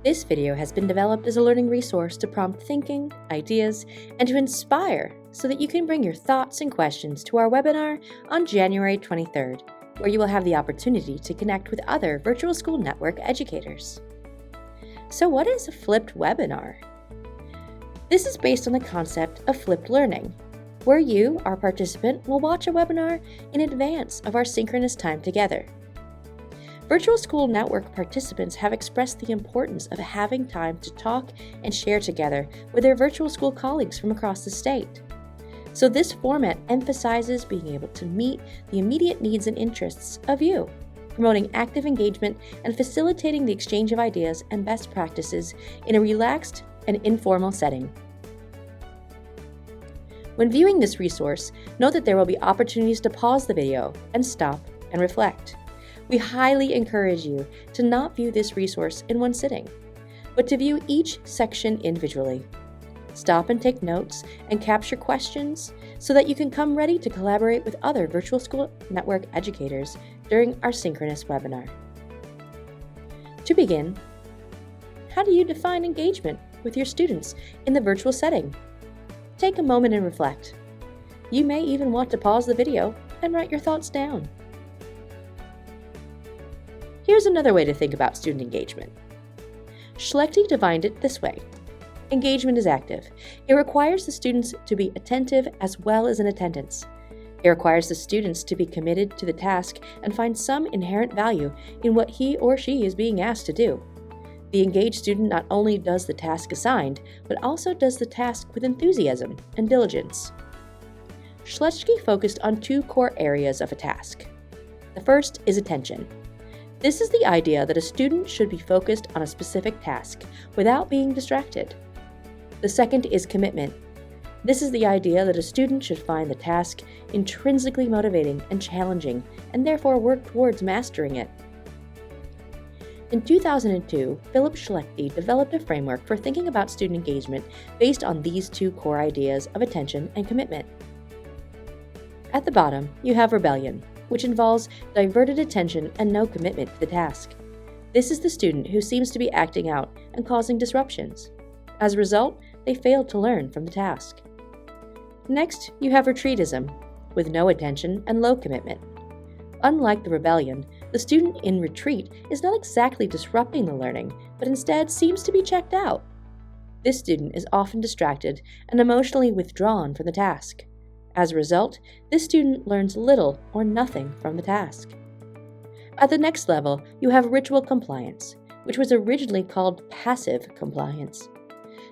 This video has been developed as a learning resource to prompt thinking, ideas, and to inspire so that you can bring your thoughts and questions to our webinar on January 23rd, where you will have the opportunity to connect with other Virtual School Network educators. So what is a flipped webinar? This is based on the concept of flipped learning, where you, our participant, will watch a webinar in advance of our synchronous time together. Virtual School Network participants have expressed the importance of having time to talk and share together with their virtual school colleagues from across the state. So this format emphasizes being able to meet the immediate needs and interests of you, promoting active engagement and facilitating the exchange of ideas and best practices in a relaxed and informal setting. When viewing this resource, note that there will be opportunities to pause the video and stop and reflect. We highly encourage you to not view this resource in one sitting, but to view each section individually. Stop and take notes and capture questions so that you can come ready to collaborate with other Virtual School Network educators during our synchronous webinar. To begin, how do you define engagement with your students in the virtual setting? Take a moment and reflect. You may even want to pause the video and write your thoughts down. Here's another way to think about student engagement. Schlechty defined it this way. Engagement is active. It requires the students to be attentive as well as in attendance. It requires the students to be committed to the task and find some inherent value in what he or she is being asked to do. The engaged student not only does the task assigned, but also does the task with enthusiasm and diligence. Schlechty focused on two core areas of a task. The first is attention. This is the idea that a student should be focused on a specific task without being distracted. The second is commitment. This is the idea that a student should find the task intrinsically motivating and challenging, and therefore work towards mastering it. In 2002, Philip Schlechty developed a framework for thinking about student engagement based on these two core ideas of attention and commitment. At the bottom, you have rebellion, which involves diverted attention and no commitment to the task. This is the student who seems to be acting out and causing disruptions. As a result, they fail to learn from the task. Next, you have retreatism, with no attention and low commitment. Unlike the rebellion, the student in retreat is not exactly disrupting the learning, but instead seems to be checked out. This student is often distracted and emotionally withdrawn from the task. As a result, this student learns little or nothing from the task. At the next level, you have ritual compliance, which was originally called passive compliance.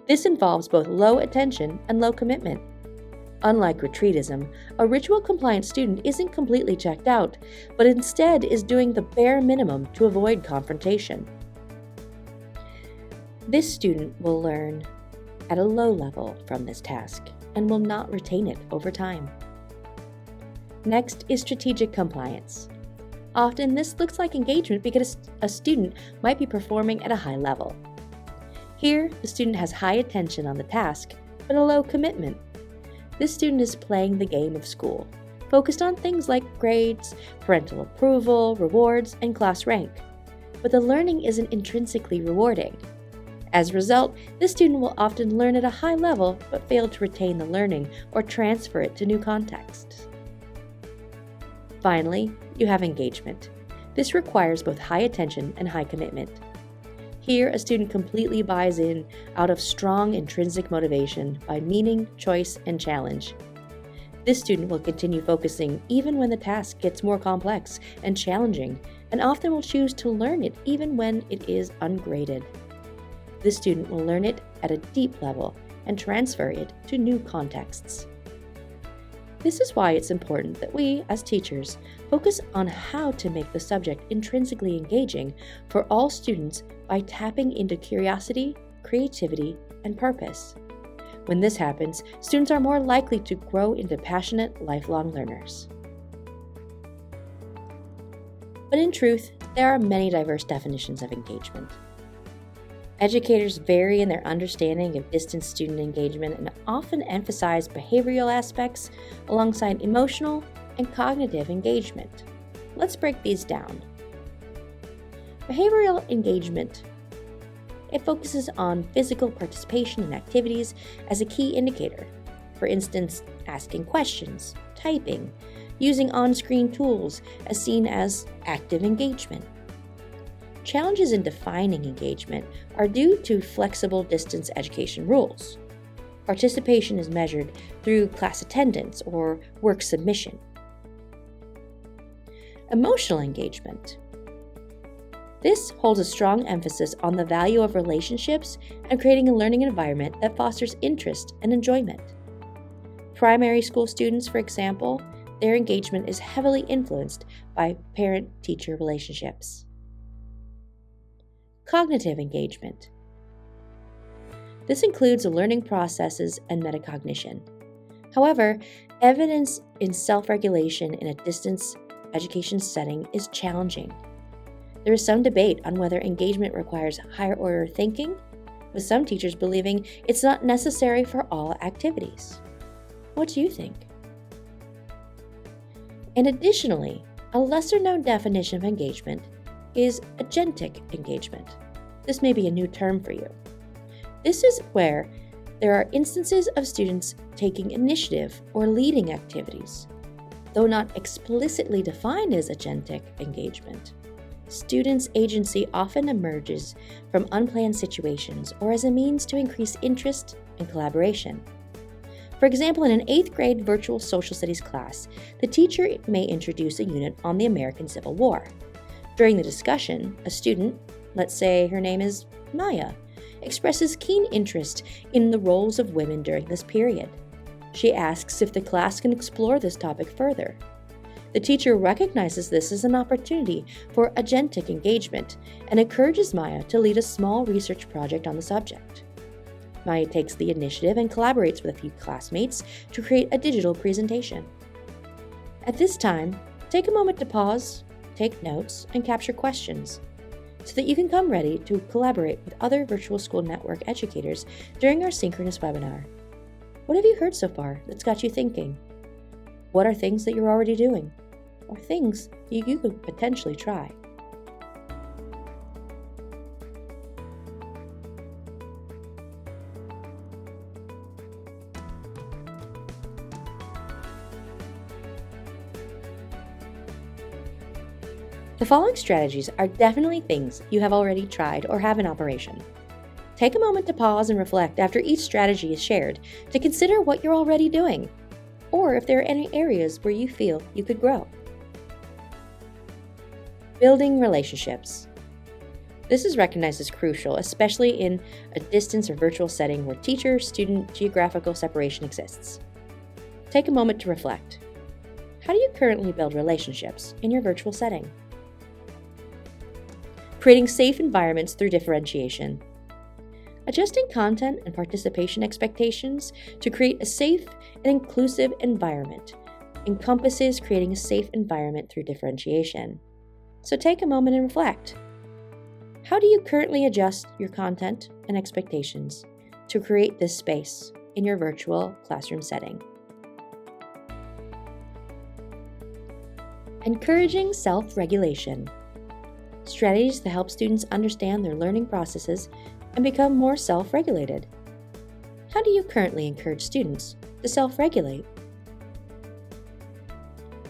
This involves both low attention and low commitment. Unlike retreatism, a ritual compliant student isn't completely checked out, but instead is doing the bare minimum to avoid confrontation. This student will learn at a low level from this task and will not retain it over time. Next is strategic compliance. Often this looks like engagement because a student might be performing at a high level. Here, the student has high attention on the task, but a low commitment. This student is playing the game of school, focused on things like grades, parental approval, rewards, and class rank. But the learning isn't intrinsically rewarding. As a result, this student will often learn at a high level but fail to retain the learning or transfer it to new contexts. Finally, you have engagement. This requires both high attention and high commitment. Here, a student completely buys in out of strong intrinsic motivation by meaning, choice, and challenge. This student will continue focusing even when the task gets more complex and challenging, and often will choose to learn it even when it is ungraded. This student will learn it at a deep level and transfer it to new contexts. This is why it's important that we, as teachers, focus on how to make the subject intrinsically engaging for all students by tapping into curiosity, creativity, and purpose. When this happens, students are more likely to grow into passionate, lifelong learners. But in truth, there are many diverse definitions of engagement. Educators vary in their understanding of distance student engagement and often emphasize behavioral aspects alongside emotional and cognitive engagement. Let's break these down. Behavioral engagement It focuses on physical participation in activities as a key indicator. For instance, asking questions, typing, using on-screen tools as seen as active engagement. Challenges in defining engagement are due to flexible distance education rules. Participation is measured through class attendance or work submission. Emotional engagement. This holds a strong emphasis on the value of relationships and creating a learning environment that fosters interest and enjoyment. Primary school students, for example, their engagement is heavily influenced by parent-teacher relationships. Cognitive engagement. This includes learning processes and metacognition. However, evidence in self-regulation in a distance education setting is challenging. There is some debate on whether engagement requires higher-order thinking, with some teachers believing it's not necessary for all activities. What do you think? And additionally, a lesser-known definition of engagement is agentic engagement. This may be a new term for you. This is where there are instances of students taking initiative or leading activities. Though not explicitly defined as agentic engagement, students' agency often emerges from unplanned situations or as a means to increase interest and collaboration. For example, in an 8th grade virtual social studies class, the teacher may introduce a unit on the American Civil War. During the discussion, a student, let's say her name is Maya, expresses keen interest in the roles of women during this period. She asks if the class can explore this topic further. The teacher recognizes this as an opportunity for agentic engagement and encourages Maya to lead a small research project on the subject. Maya takes the initiative and collaborates with a few classmates to create a digital presentation. At this time, take a moment to pause, take notes, and capture questions so that you can come ready to collaborate with other Virtual School Network educators during our synchronous webinar. What have you heard so far that's got you thinking? What are things that you're already doing? Or things you could potentially try? The following strategies are definitely things you have already tried or have in operation. Take a moment to pause and reflect after each strategy is shared to consider what you're already doing, or if there are any areas where you feel you could grow. Building relationships. This is recognized as crucial, especially in a distance or virtual setting where teacher-student geographical separation exists. Take a moment to reflect. How do you currently build relationships in your virtual setting? Creating safe environments through differentiation. Adjusting content and participation expectations to create a safe and inclusive environment encompasses creating a safe environment through differentiation. So take a moment and reflect. How do you currently adjust your content and expectations to create this space in your virtual classroom setting? Encouraging self-regulation. Strategies to help students understand their learning processes and become more self-regulated. How do you currently encourage students to self-regulate?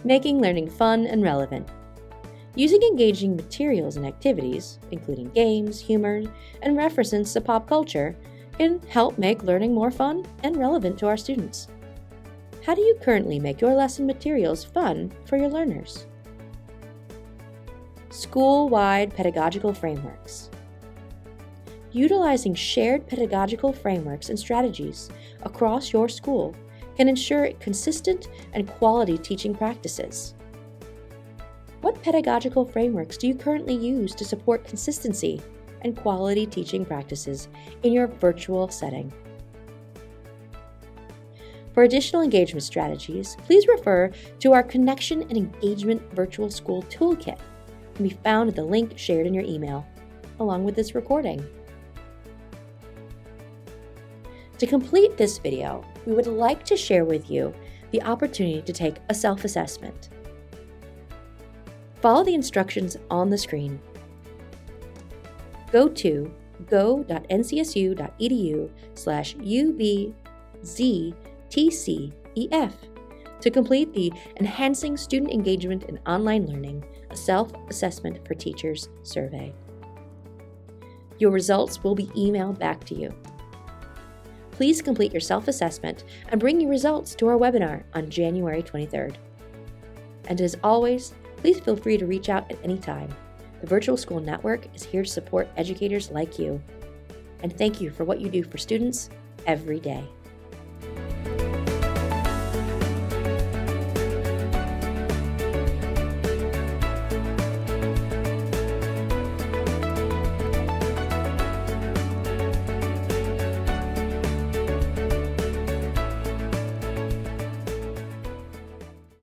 Making learning fun and relevant. Using engaging materials and activities, including games, humor, and references to pop culture, can help make learning more fun and relevant to our students. How do you currently make your lesson materials fun for your learners? School-wide pedagogical frameworks. Utilizing shared pedagogical frameworks and strategies across your school can ensure consistent and quality teaching practices. What pedagogical frameworks do you currently use to support consistency and quality teaching practices in your virtual setting? For additional engagement strategies, please refer to our Connection and Engagement Virtual School Toolkit. It can be found at the link shared in your email, along with this recording. To complete this video, we would like to share with you the opportunity to take a self-assessment. Follow the instructions on the screen. Go to go.ncsu.edu/ubztcef to complete the Enhancing Student Engagement in Online Learning, a Self-Assessment for Teachers survey. Your results will be emailed back to you. Please complete your self-assessment and bring your results to our webinar on January 23rd. And as always, please feel free to reach out at any time. The Virtual School Network is here to support educators like you. And thank you for what you do for students every day.